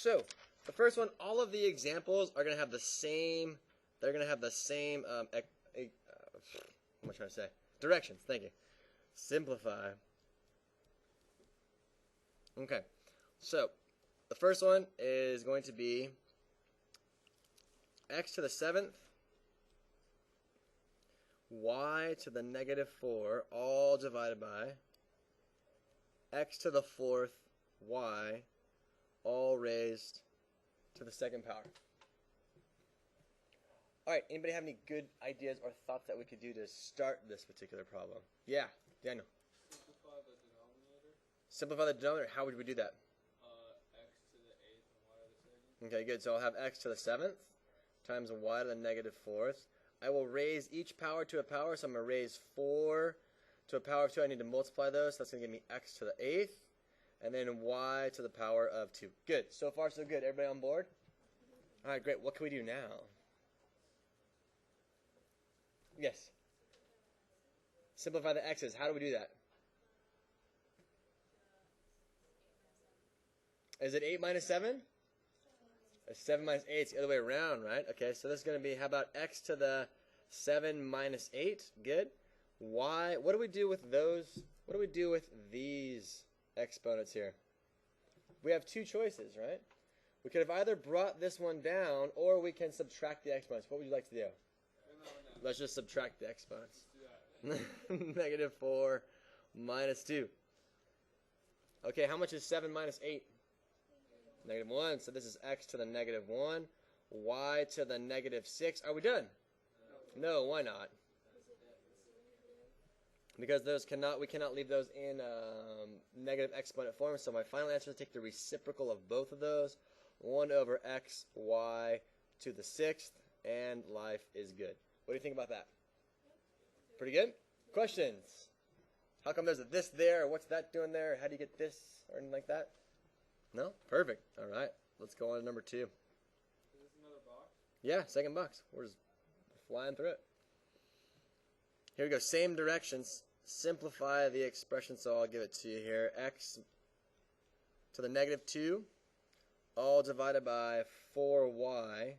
So the first one, all of the examples are going to have the same. They're going to have the same. What am I trying to say? Directions. Thank you. Simplify. Okay. So the first one is going to be x to the 7th, y to the negative 4, all divided by x to the 4th, y, all raised to the 2nd power. Alright, anybody have any good ideas or thoughts that we could do to start this particular problem? Yeah, Daniel. Simplify the denominator. Simplify the denominator. How would we do that? X to the 8th and y to the 2nd. Okay, good. So I'll have x to the 7th times y to the negative 4th. I will raise each power to a power, so I'm going to raise 4 to a power of 2. I need to multiply those, so that's going to give me x to the 8th, and then y to the power of 2. Good. So far, so good. Everybody on board? All right, great. What can we do now? Yes? Simplify the x's. How do we do that? Is it 8 minus 7? 7 minus 8 is the other way around, right? Okay, so this is going to be, how about x to the 7 minus 8? Good. Y, what do we do with those? What do we do with these exponents here? We have two choices, right? We could have either brought this one down, or we can subtract the exponents. What would you like to do? Let's just subtract the exponents. Negative 4 minus 2. Okay, how much is 7 minus 8? Negative 1. So this is x to the negative 1. Y to the negative 6. Are we done? No, why not? Because those we cannot leave those in negative exponent form. So my final answer is take the reciprocal of both of those. 1 over x, y to the 6th. And life is good. What do you think about that? Pretty good? Questions? How come there's a this there? Or what's that doing there? How do you get this? Or anything like that? No? Perfect. All right. Let's go on to number 2. Is this another box? Yeah, second box. We're just flying through it. Here we go. Same directions. Simplify the expression, so I'll give it to you here. X to the negative 2, all divided by 4y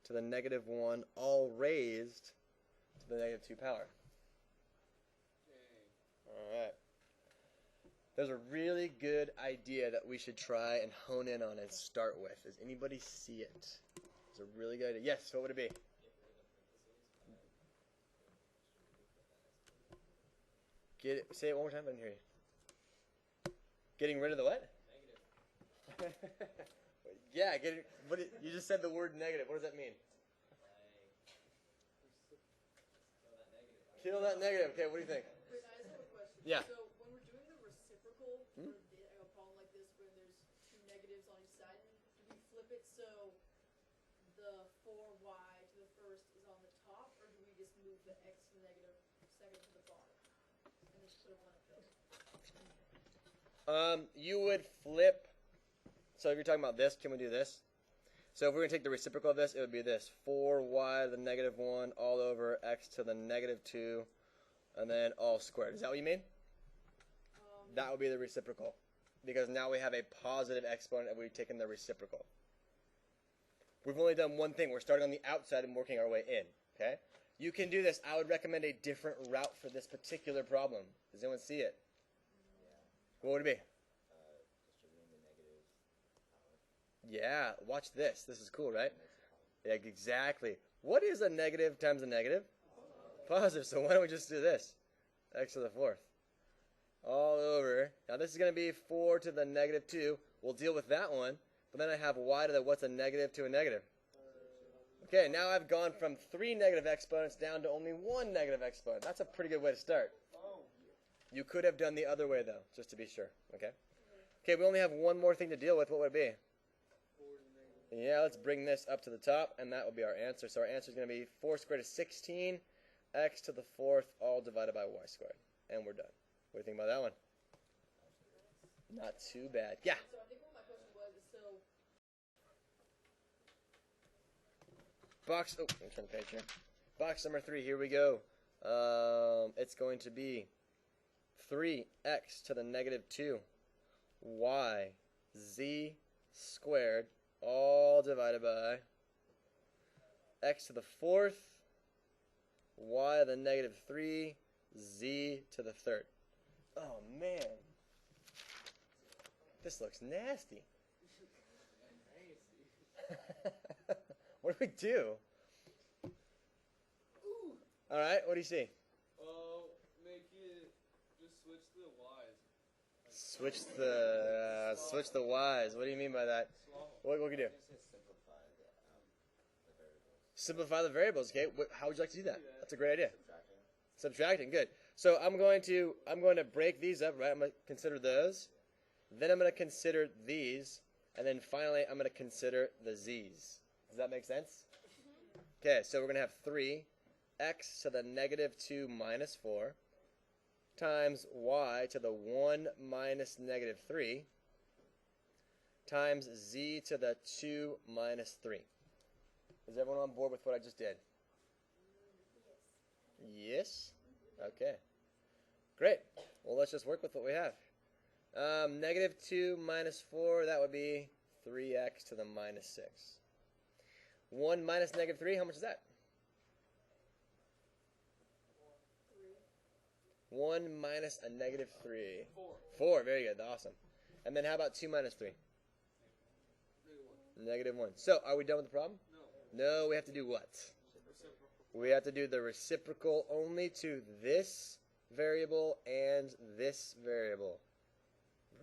to the negative 1, all raised to the negative 2 power. All right. There's a really good idea that we should try and hone in on and start with. Does anybody see it? It's a really good idea. Yes, what would it be? Say it one more time. I didn't hear you. Getting rid of the what? Negative. Yeah, you just said the word negative. What does that mean? Kill that negative. Okay, what do you think? Wait, I just have a question. Yeah. So when we're doing the reciprocal for a problem like this where there's two negatives on each side, do we flip it so the 4y to the first is on the top, or do we just move the x to the negative 2nd to the bottom? And just put one up there. You would flip. So if you're talking about this, can we do this? So if we're going to take the reciprocal of this, it would be this. 4y to the negative 1 all over x to the negative 2, and then all squared. Is that what you mean? That would be the reciprocal. Because now we have a positive exponent and we've taken the reciprocal. We've only done one thing. We're starting on the outside and working our way in. Okay? You can do this. I would recommend a different route for this particular problem. Does anyone see it? What would it be? Yeah, watch this. This is cool, right? Yeah, exactly. What is a negative times a negative? Positive. So why don't we just do this? X to the 4th. All over. Now this is going to be 4 to the negative 2. We'll deal with that one. But then I have y to the what's a negative to a negative? Okay, now I've gone from 3 negative exponents down to only 1 negative exponent. That's a pretty good way to start. You could have done the other way, though, just to be sure. Okay? Okay, we only have one more thing to deal with. What would it be? Yeah, let's bring this up to the top, and that will be our answer. So our answer is going to be 4 squared is 16, x to the 4th, all divided by y squared. And we're done. What do you think about that one? Not too bad. Yeah? So I think what my question was is Box, oh, I'm trying to page here. Box number 3, here we go. It's going to be 3x to the negative 2, y, z squared, all divided by x to the fourth, y to the negative 3, z to the third. Oh, man. This looks nasty. What do we do? All right, what do you see? Make it just switch the y's. Switch the y's. What do you mean by that? What can you do? Simplify the variables. Okay, how would you like to do that? That's a great idea. Subtracting, good. So I'm going to break these up, right? I'm going to consider those. Then I'm going to consider these, and then finally I'm going to consider the z's. Does that make sense? Okay, so we're going to have 3x to the negative 2 minus 4 times y to the 1 minus negative 3 times z to the 2 minus 3. Is everyone on board with what I just did? Yes? Okay. Great. Well, let's just work with what we have. Negative 2 minus 4, that would be 3x to the minus 6. 1 minus negative 3, how much is that? 1 minus a negative 3. 4, very good, awesome. And then how about 2 minus 3? Negative 1. So, are we done with the problem? No, we have to do what? We have to do the reciprocal only to this variable and this variable.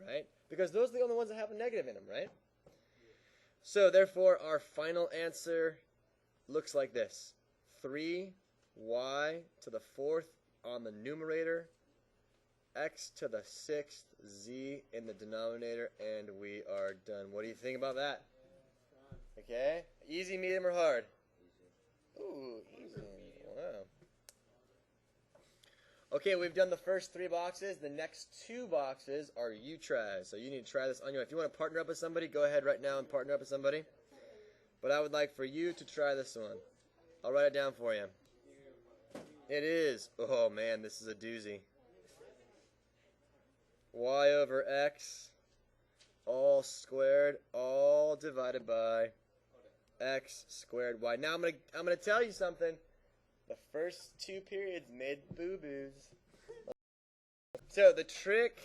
Right? Because those are the only ones that have a negative in them, right? So, therefore, our final answer looks like this. 3y to the fourth on the numerator, x to the sixth, z in the denominator, and we are done. What do you think about that? Okay? Easy, medium, or hard? Ooh, easy. Wow. Okay, we've done the first 3 boxes. The next 2 boxes are you tries. So you need to try this on your own. If you want to partner up with somebody, go ahead right now and partner up with somebody. But I would like for you to try this one. I'll write it down for you. It is. Oh, man, this is a doozy. Y over x, all squared, all divided by x squared y. Now I'm gonna tell you something. The first 2 periods made boo-boos. So the trick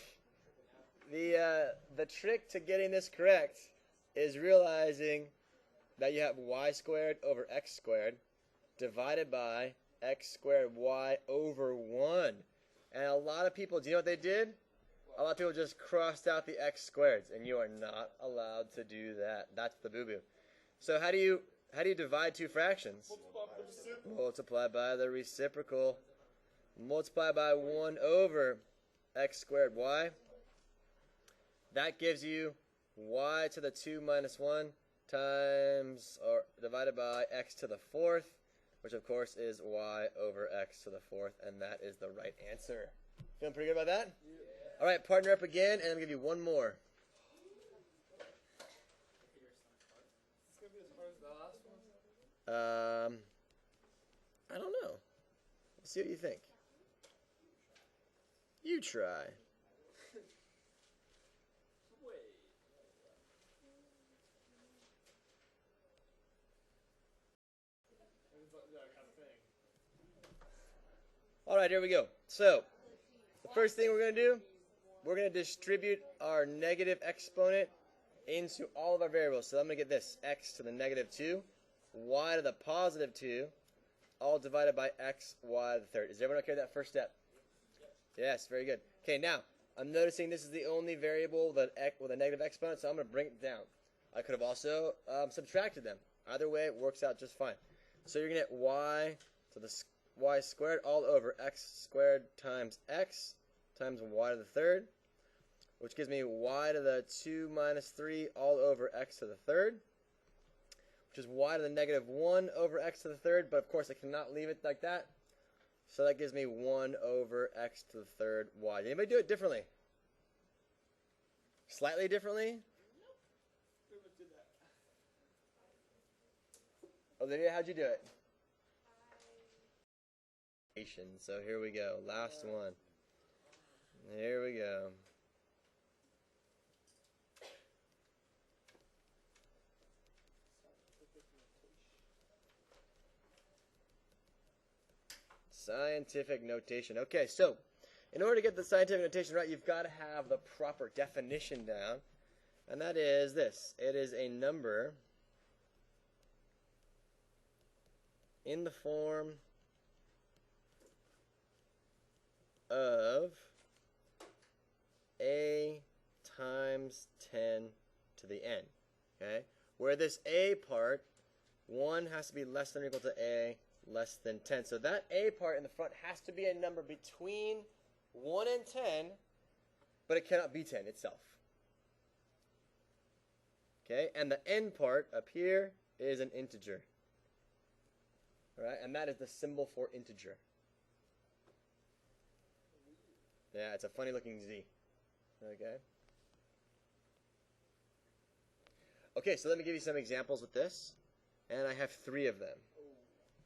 to getting this correct is realizing that you have y squared over x squared divided by x squared y over 1. And a lot of people, do you know what they did? A lot of people just crossed out the x squareds, and you are not allowed to do that. That's the boo-boo. So how do you divide 2 fractions? Multiply by the reciprocal. Multiply by 1 over x squared y. That gives you y to the 2 minus 1 times, or divided by x to the fourth, which of course is y over x to the fourth, and that is the right answer. Feeling pretty good about that? Yeah. All right, partner up again, and I'm going to give you one more. It's going to be as hard as the last one? I don't know. Let's see what you think. You try. All right, here we go. So, the first thing we're going to do, we're going to distribute our negative exponent into all of our variables. So I'm going to get this, x to the negative 2, y to the positive 2, all divided by x, y to the third. Is everyone okay with that first step? Yes, very good. Okay, now, I'm noticing this is the only variable with a negative exponent, so I'm going to bring it down. I could have also subtracted them. Either way, it works out just fine. So you're going to get y to the y squared all over x squared times x times y to the third, which gives me y to the 2 minus 3 all over x to the third, which is y to the negative 1 over x to the third, but of course I cannot leave it like that. So that gives me 1 over x to the third y. Did anybody do it differently? Slightly differently? Olivia, how'd you do it? So here we go. Last one. Here we go. Scientific notation. Okay, so in order to get the scientific notation right, you've got to have the proper definition down. And that is this. It is a number in the form of a times 10 to the n. Okay? Where this a part, 1 has to be less than or equal to a less than 10. So that a part in the front has to be a number between 1 and 10, but it cannot be 10 itself. Okay? And the n part up here is an integer. All right? And that is the symbol for integer. Yeah, it's a funny looking Z. Okay? Okay, so let me give you some examples with this. And I have 3 of them.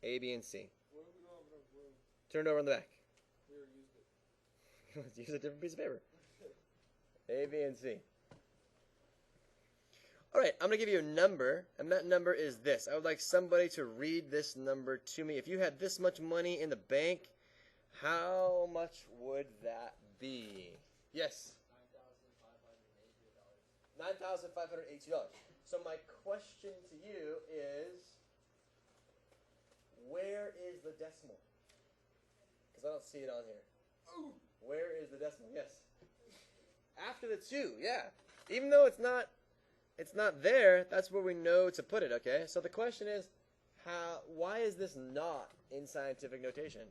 A, B, and C. Turn it over on the back. Let's use a different piece of paper. A, B, and C. Alright, I'm going to give you a number, and that number is this. I would like somebody to read this number to me. If you had this much money in the bank, how much would that be? Yes? $9,582. So my question to you is, where is the decimal? Because I don't see it on here. Where is the decimal? Yes. After the 2, yeah. Even though it's not there, that's where we know to put it, okay? So the question is, why is this not in scientific notation?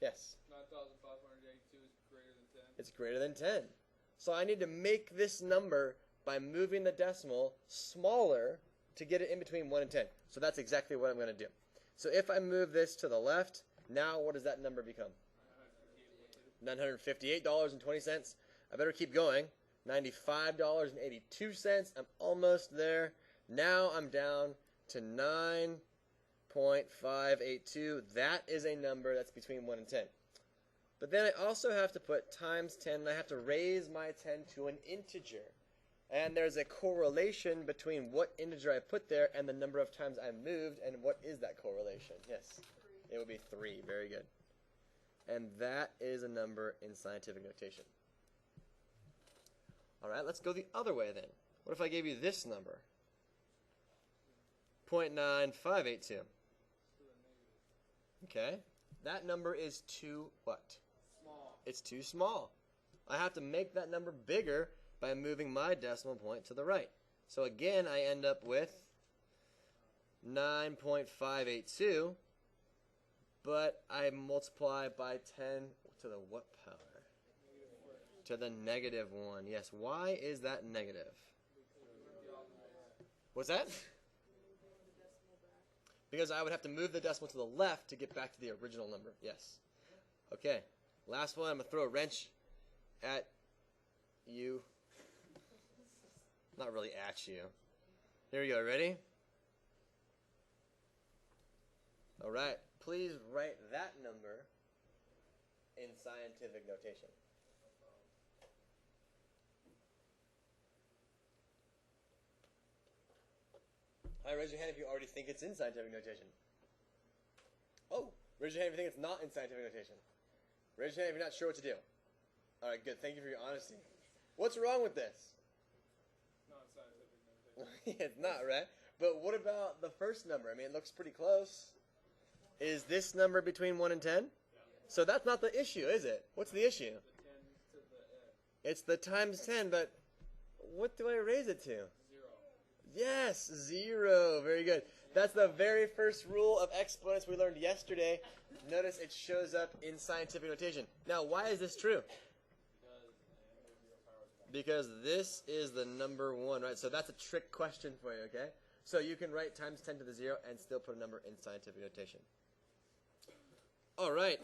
Yes? 9,582 is greater than 10. It's greater than 10. So I need to make this number by moving the decimal smaller to get it in between 1 and 10. So that's exactly what I'm going to do. So if I move this to the left, now what does that number become? $958.20. I better keep going. $95.82. I'm almost there. Now I'm down to 9.582. That is a number that's between 1 and 10. But then I also have to put times 10, and I have to raise my 10 to an integer. And there's a correlation between what integer I put there and the number of times I moved, and what is that correlation? Yes? 3. It would be 3. Very good. And that is a number in scientific notation. All right, let's go the other way then. What if I gave you this number? 0.9582. Okay. That number is too what? Small. It's too small. I have to make that number bigger by moving my decimal point to the right. So again, I end up with 9.582, but I multiply by 10 to the what power? To the -1. Yes, why is that negative? What's that? Because I would have to move the decimal to the left to get back to the original number. Yes. Okay, last one. I'm going to throw a wrench at you. Not really at you. Here we go. Ready? All right. Please write that number in scientific notation. All right, raise your hand if you already think it's in scientific notation. Oh, raise your hand if you think it's not in scientific notation. Raise your hand if you're not sure what to do. All right, good. Thank you for your honesty. What's wrong with this? Not scientific notation. It's not, right? But what about the first number? I mean, it looks pretty close. Is this number between 1 and 10? Yeah. So that's not the issue, is it? What's the issue? The 10 to the end. It's the times 10, but what do I raise it to? 0. Yes, 0. Very good. That's the very first rule of exponents we learned yesterday. Notice it shows up in scientific notation. Now, why is this true? Because this is the number 1, right? So that's a trick question for you, okay? So you can write times 10 to the 0 and still put a number in scientific notation. All right.